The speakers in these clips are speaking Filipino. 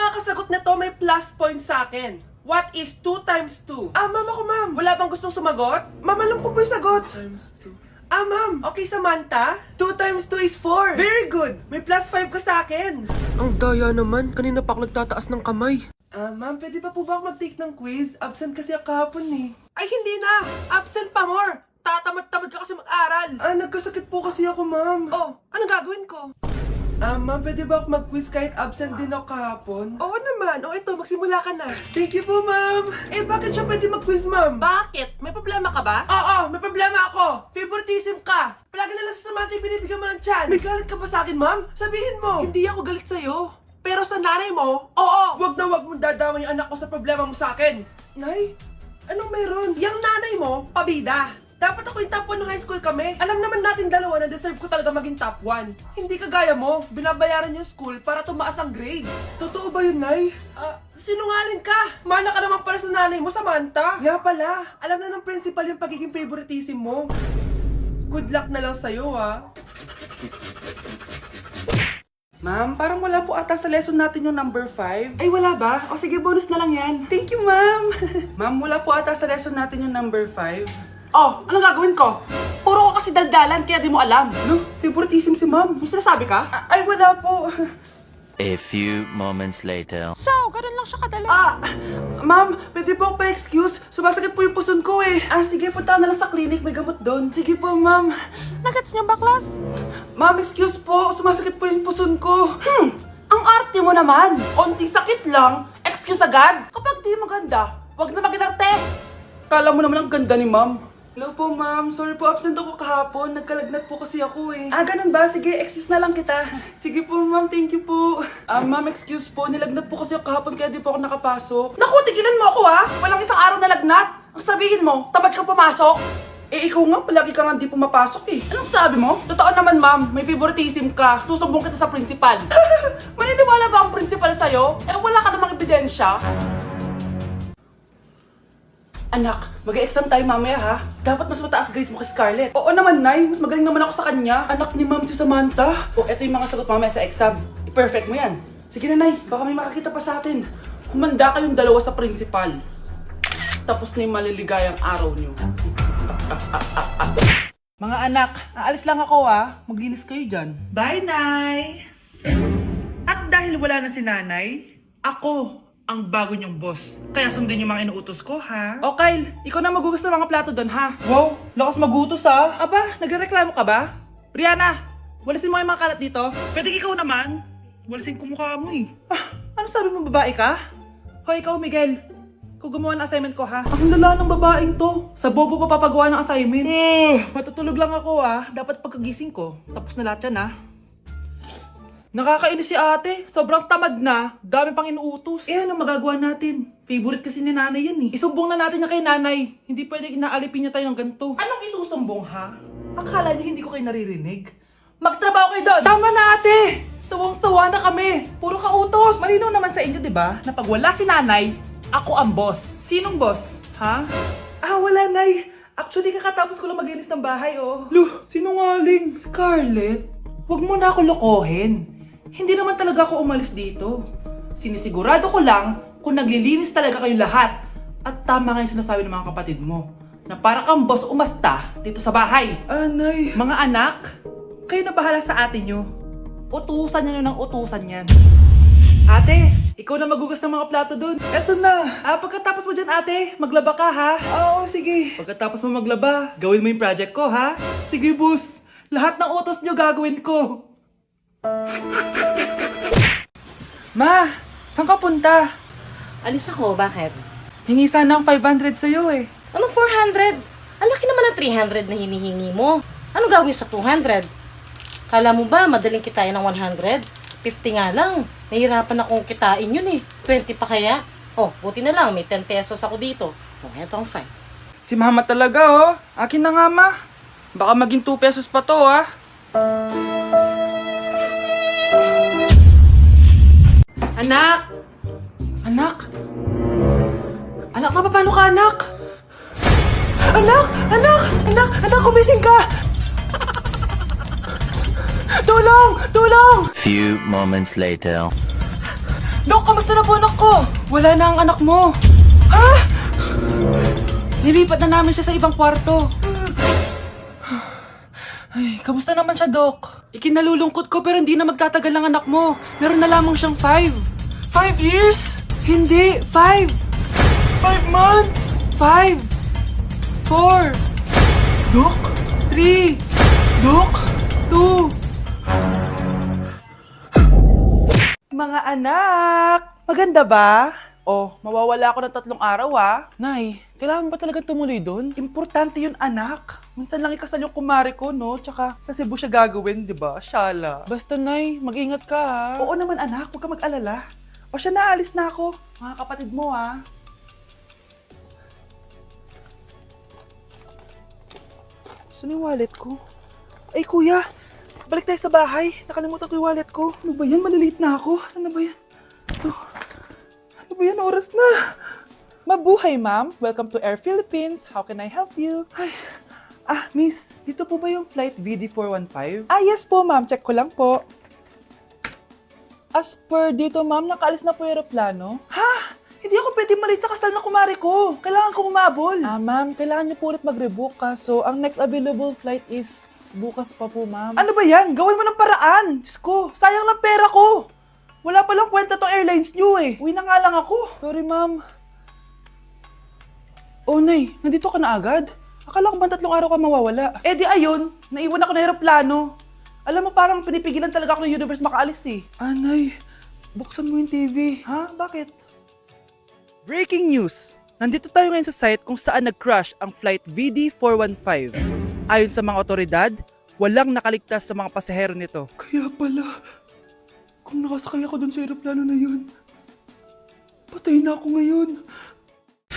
makakasagot nito may plus point sa akin. What is 2 times 2? Ma'am ako, ma'am. Wala bang gustong sumagot? Ma'am, alam ko po yung sagot. 2 times 2. Ma'am. Okay, Samantha. 2 times 2 is 4. Very good. May plus 5 ka sa akin. Ang daya naman. Kanina pa ako nagtataas ng kamay. Ma'am, pwede pa po ba ako mag-take ng quiz? Absent kasi ako kahapon eh. Ay, hindi na. Absent pa more. Tatamad-tamad ka kasi mag-aral. Nagkasakit po kasi ako, ma'am. Oh, ano gagawin ko? Ma'am, pwede ba ako mag-quiz kahit absent din ako kahapon? Oo naman. O ito, magsimula ka na. Thank you po, ma'am. Bakit siya pwede mag-quiz, ma'am? Bakit? May problema ka ba? Oo, may problema ako. Favoritism ka. Palagi na lang sa Samantha yung binibigyan mo ng chance. May galit ka ba sa akin, ma'am? Sabihin mo. Hindi ako galit sa'yo. Pero sa nanay mo, oo. Wag na wag mong dadama yung anak ko sa problema mo sa akin. Nay, anong meron? Yang nanay mo, pabida. Dapat ako yung top 1 ng high school kami. Alam naman natin dalawa na deserve ko talaga maging top 1. Hindi kagaya mo, binabayaran yung school para tumaas ang grade. Totoo ba yun, Nay? Sinungaling ka! Mana ka naman para sa nanay mo, Samantha. Nga pala, alam na ng principal yung pagiging favoritism mo. Good luck na lang sa'yo, ha. Ma'am, parang wala po ata sa lesson natin yung number 5. Ay, wala ba? O sige, bonus na lang yan. Thank you, ma'am. Ma'am, wala po ata sa lesson natin yung number 5. Oh, anong gagawin ko? Puro ko kasi daldalan, kaya di mo alam. No, favoritism si ma'am. May sinasabi ka? Ay, wala po. A few moments later. So, ganun lang siya kadali. Ma'am, pwede po ako pa-excuse? Sumasakit po yung puson ko eh. Sige, punta na lang sa clinic. May gamot doon. Sige po, ma'am. Nagets niyo ba, class? Ma'am, excuse po. Sumasakit po yung puson ko. Ang arte mo naman. Onting sakit lang. Excuse agad. Kapag di maganda, wag na maginarte. Kala mo naman ang ganda ni ma'am. Hello po, ma'am. Sorry po, absent ako kahapon. Nagkalagnat po kasi ako eh. Ganun ba? Sige, excuse na lang kita. Sige po, ma'am. Thank you po. Ma'am, excuse po. Nilagnat po kasi ako kahapon kaya di po ako nakapasok. Naku, tigilan mo ako ha! Walang isang araw na lagnat. Ang sabihin mo, tamad ka pumasok. Ikaw nga, palagi ka nga di pumapasok eh. Anong sabi mo? Totoo naman, ma'am. May favoritism ka. Susumbong kita sa principal. Maniniwala ba ang principal sa'yo? Wala ka namang ebidensya. Anak, mag-e-exam tayo mamaya ha. Dapat mas mataas grades mo kay Scarlett. Oo naman, Nay. Mas magaling naman ako sa kanya. Anak ni ma'am si Samantha. Eto yung mga sagot mamaya sa exam. I-perfect mo yan. Sige na, Nay. Baka may makakita pa sa atin. Humanda kayong dalawa sa principal. Tapos na yung maliligayang araw niyo. Mga anak, aalis lang ako ha. Maglinis kayo dyan. Bye, Nay! At dahil wala na si Nanay, ako ang bago niyong boss. Kaya sundin yung mga inuutos ko, ha? O Kyle, ikaw na magugas ng mga plato doon ha. Wow, lakas magutos ha. Aba, nagrereklamo ka ba? Brianna, walisin mo yung mga kalat dito. Pwede ikaw naman. Walisin ko mukha mo eh. Ano sabi mo, babae ka? Hoy, ikaw Miguel. Ikaw gumawa ng assignment ko ha. Ang lala ng babaeng to. Sa bobo pa papagawa ng assignment. Matutulog lang ako ha. Dapat pagkagising ko, tapos na lahat yan ha. Nakakainis si ate. Sobrang tamad na. Dami pang inuutos. Ano magagawa natin? Favorite kasi ni nanay yan eh. Isumbong na natin niya kay nanay. Hindi pwede inaalipin niya tayo ng ganito. Anong isusumbong ha? Akala niyo hindi ko kayo naririnig? Magtrabaho kayo doon! Tama na ate! Sawang-sawa na kami. Puro kautos. Malinaw naman sa inyo, di ba? Na pag wala si nanay, ako ang boss. Sinong boss? Ha? Wala nay. Actually, kakatapos ko lang maglinis ng bahay, oh. Luh, sinungaling. Scarlett, huwag mo na ako lokohin. Hindi naman talaga ako umalis dito. Sinisigurado ko lang kung naglilinis talaga kayo lahat. At tama nga yung sinasabi ng mga kapatid mo. Na para kang boss umasta dito sa bahay. Nay. Mga anak, kayo na bahala sa ate nyo. Utusan nyo ng utusan yan. Ate, ikaw na magugas ng mga plato dun. Eto na. Pagkatapos mo dyan ate, maglaba ka ha. Oo, sige. Pagkatapos mo maglaba, gawin mo yung project ko ha. Sige boss, lahat ng utos nyo gagawin ko. Ma, saan ka punta? Alis ako, bakit? Hingi sana ang 500 sa'yo eh. Anong 400? Ang laki naman ng 300 na hinihingi mo. Ano gawin sa 200? Kala mo ba madaling kitain ng 100? 50 nga lang. Nahihirapan akong kitain yun eh. 20 pa kaya? Buti na lang, may 10 pesos ako dito. Eto ang 5. Si mama talaga oh. Akin na nga ma. Baka maging 2 pesos pa to ah. Anak! Anak! Anak, paano ka anak? Anak! Anak! Anak! Anak, kumising ka! Tulong! Tulong! Few moments later. Dok, kamusta na po anak ko? Wala na ang anak mo. Ha? Nilipat na namin siya sa ibang kwarto. Ay, kamusta naman siya, Doc? Ikinalulungkot ko pero hindi na magtatagal ang anak mo. Meron na lamang siyang 5. 5 years? Hindi, 5. 5 months? 5. 4. Doc? 3. Doc? 2. Mga anak! Maganda ba? Oh, mawawala ako ng 3 araw Nay, kailangan ba talaga tumuloy doon? Importante yun, anak. Minsan lang ikasal yung kumare ko, no? Tsaka sa Cebu siya gagawin, di ba? Shala. Basta, Nay, mag-ingat ka ha. Oo naman, anak. Huwag ka mag-alala. O siya, naalis na ako. Mga kapatid mo, Saan yung wallet ko? Ay, kuya. Balik tayo sa bahay. Nakalimutan ko yung wallet ko. Ano ba yan? Maliliit na ako. Saan na ba yan? Ito. Ano ba yan? Oras na. Mabuhay, ma'am. Welcome to Air Philippines. How can I help you? Ay. Miss. Dito po ba yung flight VD415? Yes po, ma'am. Check ko lang po. As per dito, ma'am, nakaalis na po yung aeroplano. Ha? Hindi ako pwede malit sa kasal na kumari ko. Kailangan ko umabol. Ma'am, kailangan niyo po ulit mag-rebook So, ang next available flight is bukas pa po, ma'am. Ano ba yan? Gawin mo ng paraan. Diyos ko, sayang lang pera ko. Wala palang kwenta tong airlines niyo eh. Uwi na nga lang ako. Sorry, ma'am. Oh, Nay, nandito ka na agad? Akala ko ba 3 araw ka mawawala? Eh di ayun, naiwan ako ng aeroplano. Alam mo, parang pinipigilan talaga ako ng universe makaalis eh. Nay, buksan mo yung TV. Ha? Bakit? Breaking news! Nandito tayo ngayon sa site kung saan nag-crash ang flight VD415. Ayon sa mga otoridad, walang nakaligtas sa mga pasahero nito. Kaya pala, kung nakasakay ako dun sa aeroplano na yun, patay na ako ngayon.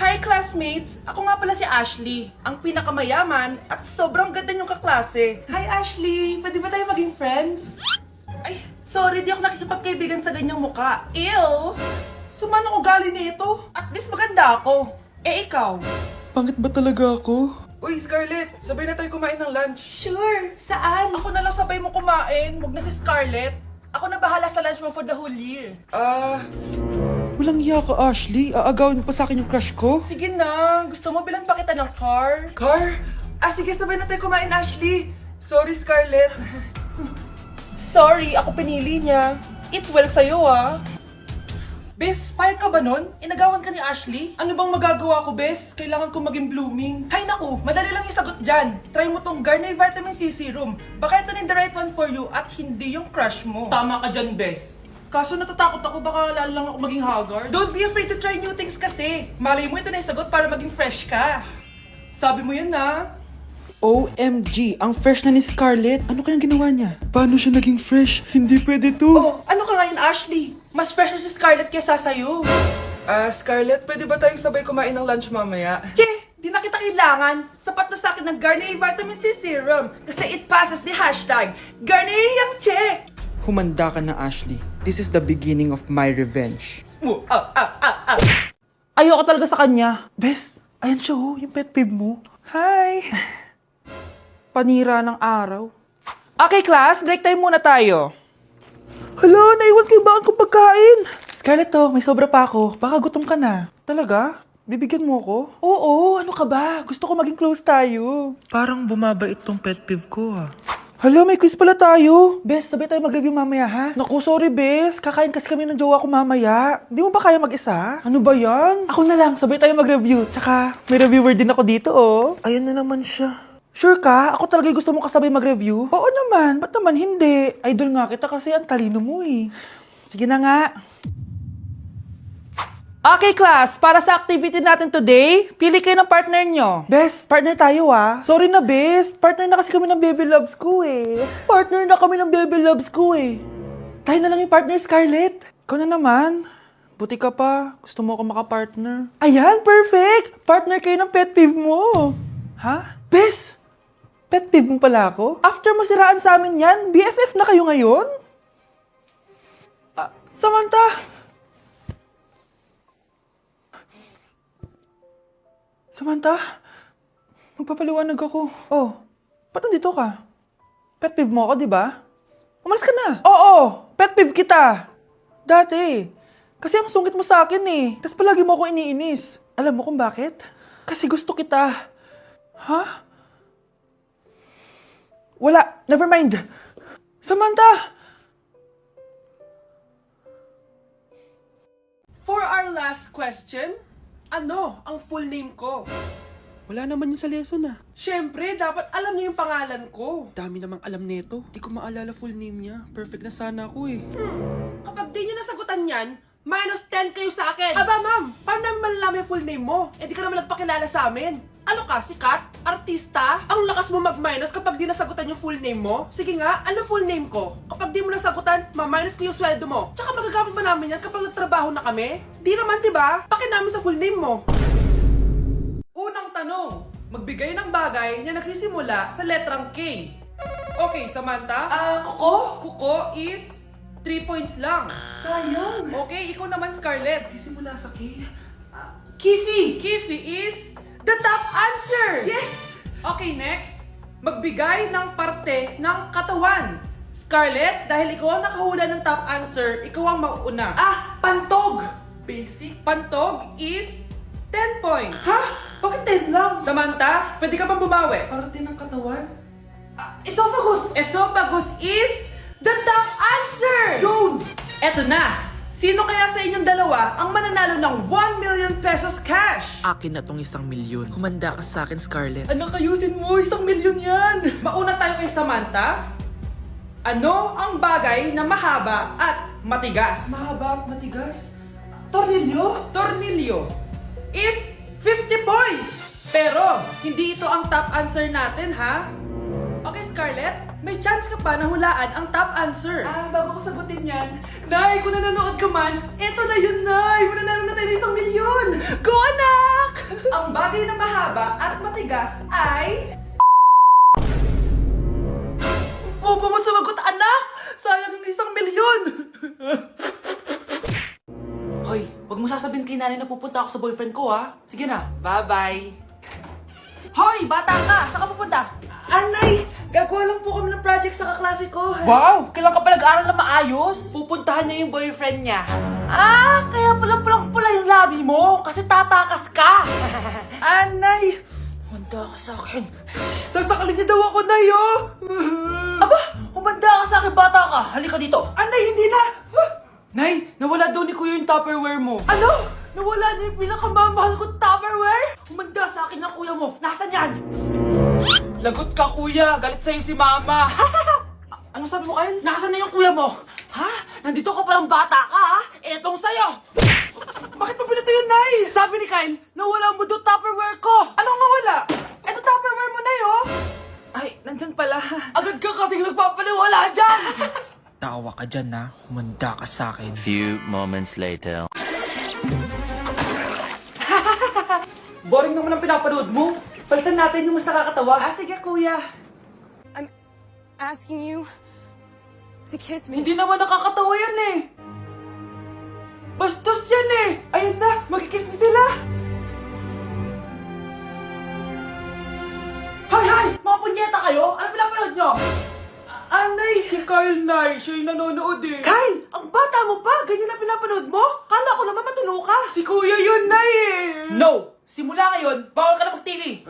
Hi classmates! Ako nga pala si Ashley, ang pinakamayaman at sobrang ganda niyong kaklase. Hi Ashley! Pwede ba tayo maging friends? Ay, sorry, di ako nakikipagkaibigan sa ganyang muka. Ew! Suman ang ugali nito. At least maganda ako. Eh ikaw? Pangit ba talaga ako? Uy Scarlett, sabay na tayo kumain ng lunch. Sure! Saan? Ako na lang sabay mo kumain. Huwag na si Scarlett. Ako na bahala sa lunch mo for the whole year. Walang iya ka, Ashley. Aagawin mo pa sa akin yung crush ko? Sige na. Gusto mo bilan pa kita ng car? Car? Sige, sabay na tayo kumain, Ashley. Sorry, Scarlett. Sorry, ako pinili niya. Eat well sa'yo, Bes, payag ka ba nun? Inagawan ka ni Ashley? Ano bang magagawa ko, Bes? Kailangan ko maging blooming. Hay naku, madali lang yung sagot dyan. Try mo tong Garnier Vitamin C Serum. Baka ito na the right one for you at hindi yung crush mo. Tama ka dyan, Bes. Kaso natatakot ako, baka lalo lang ako maging haggard. Don't be afraid to try new things kasi. Malay mo ito na yung sagot para maging fresh ka. Sabi mo yun na. OMG, ang fresh na ni Scarlett. Ano kayang ginawa niya? Paano siya naging fresh? Hindi pwede to. Oh, ano ka ngayon, Ashley? Mas fresh na si Scarlett kesa sa'yo. Scarlett, pwede ba tayong sabay kumain ng lunch mamaya? Che, di na kita kailangan. Sapat na sa akin ng Garnier Vitamin C Serum. Kasi it passes the hashtag Garnier Yang Che. Humanda ka na, Ashley. This is the beginning of my revenge. Ayoko talaga sa kanya. Bes, ayan siya yung pet peeve mo. Hi! Panira ng araw. Okay, class, break time muna tayo. Hala, naiwan kayo bakit kong pagkain? Scarlett may sobra pa ako. Baka gutom ka na. Talaga? Bibigyan mo ako? Oo, ano ka ba? Gusto ko maging close tayo. Parang bumabait tong pet peeve ko, Hala, may quiz pala tayo. Bes, sabay tayo mag-review mamaya, ha? Naku, sorry, Bes. Kakain kasi kami ng jowa ko mamaya. Hindi mo ba kaya mag-isa? Ano ba yan? Ako na lang, sabay tayo mag-review. Tsaka, may reviewer din ako dito, Ayan na naman siya. Sure ka? Ako talaga gusto mo kasabay mag-review? Oo naman. Ba't naman hindi? Idol nga kita kasi ang talino mo eh. Sige na nga. Okay, class. Para sa activity natin today, pili kayo ng partner nyo. Best, partner tayo Sorry na, best. Partner na kasi kami ng baby loves ko eh. Partner na kami ng baby loves ko eh. Tayo na lang yung partner, Scarlett. Ikaw na naman. Buti ka pa. Gusto mo ako makapartner. Ayan, perfect. Partner kayo ng pet peeve mo. Ha? Best, pet peeve mo pala ako? After mo siraan sa amin yan, BFF na kayo ngayon? Samantha! Samantha, magpapaliwanag ako. Oh, ba't nandito ka? Pet peeve mo ako, di ba? Umalis ka na. Oo, pet peeve kita. Dati. Kasi ang sungit mo sa akin eh. Tapos palagi mo ako iniinis. Alam mo kung bakit? Kasi gusto kita. Ha? Wala. Never mind. Samantha! For our last question, ano ang full name ko? Wala naman yun sa lesson ah. Siyempre, dapat alam niyo yung pangalan ko. Dami namang alam nito. Di ko maalala full name niya. Perfect na sana ako eh. Kapag di niyo nasagutan yan, minus 10 kayo sa akin. Aba ma'am, paano namin malalaman yung full name mo? Eh di ka naman nagpakilala sa amin. Ano ka, sikat? Artista? Ang lakas mo mag-minus kapag di nasagutan yung full name mo? Sige nga, ano full name ko? Kapag di mo nasagutan, ma-minus ko yung sweldo mo. Tsaka magagamit ba namin yan kapag nagtrabaho na kami? Di naman, di ba? Pakinamin sa full name mo. Unang tanong, magbigay ng bagay na nagsisimula sa letrang K. Okay, Samantha? Kuko? Kuko is 3 points lang. Sayang. Okay, ikaw naman, Scarlett. Sisimula sa K. Kifi. Kifi is the top answer. Yes. Okay, next. Magbigay ng parte ng katawan. Scarlett, dahil ikaw ang nakahula ng top answer, ikaw ang mauuna. Pantog. Basic. Pantog is 10 points. Ha? Bakit 10 lang? Samantha, pwede ka pang bumawi. Parte ng katawan? Esophagus. Esophagus is the top answer. Yun. Eto na. Sino kaya sa inyong dalawa ang mananalo ng 1 million pesos cash? Akin na tong 1 milyon. Humanda ka sa akin, Scarlett. Anak, ayusin mo. 1 milyon yan. Mauna tayo kay Samantha. Ano ang bagay na mahaba at matigas? Mahaba at matigas? Tornilyo? Tornilyo is 50 points! Pero, hindi ito ang top answer natin, ha? Okay, Scarlett, may chance ka pa na hulaan ang top answer. Bago ko sagutin yan, Nay, kung nanonood ka man, eto na yun, Nay! Mananalo na tayo ng 1 milyon! Go, anak! Ang bagay na mahaba at matigas ay... Opo mo sumagot, anak! Sayang yung 1 milyon! Hoy, wag mo sasabihin kay nanay na pupunta ako sa boyfriend ko, ha? Sige na, bye-bye. Hoy, bata ka! Saan ka pupunta? Anay, gagawa lang po kami ng project sa kaklase ko. Wow! Kailan ka pa nag-aaral na maayos? Pupuntahan niya yung boyfriend niya. Kaya pula yung labi mo kasi tatakas ka! Anay! Humanda ka sa akin. Sasakalin niya daw ako, Nay, oh! Aba! Humanda ka sa akin, bata ka! Halika dito! Anay, hindi na! Nay, nawala daw ni Kuya yung Tupperware mo. Ano? Nawala na yung pinakamamahal kong Tupperware? Humanda sa akin ng kuya mo. Nasaan yan? Lagot ka, kuya. Galit sa'yo si mama. Ano sabi mo, Kyle? Nasaan na yung kuya mo? Ha? Nandito ka palang bata ka, ha? Etong sa'yo. Bakit mo pinito yun, Nay? Sabi ni Kyle, nawala mo doon Tupperware ko. Anong nawala? Eto Tupperware mo, Nay, oh! Ay, nandyan pala. Agad ka kasing nagpapaliwala dyan. Tawa ka dyan ha. Humanda ka sa akin. Few moments later. Boring naman ang pinapanood mo. Palitan natin yung mas nakakatawa. Sige, kuya. Asking you to kiss me. Hindi naman nakakatawa yan eh. Bastos yan eh. Ayun na, magkikiss na sila. Hay! Mga punyeta kayo? Ano pinapanood nyo? Anay! Si Kyle, Nay. Siya yung nanonood eh. Kyle, ang bata mo pa? Ganyan na pinapanood mo? Kala ko naman matino ka. Si Kuya yun, Nay eh. No! Simula ngayon, bawal ka na mag-TV.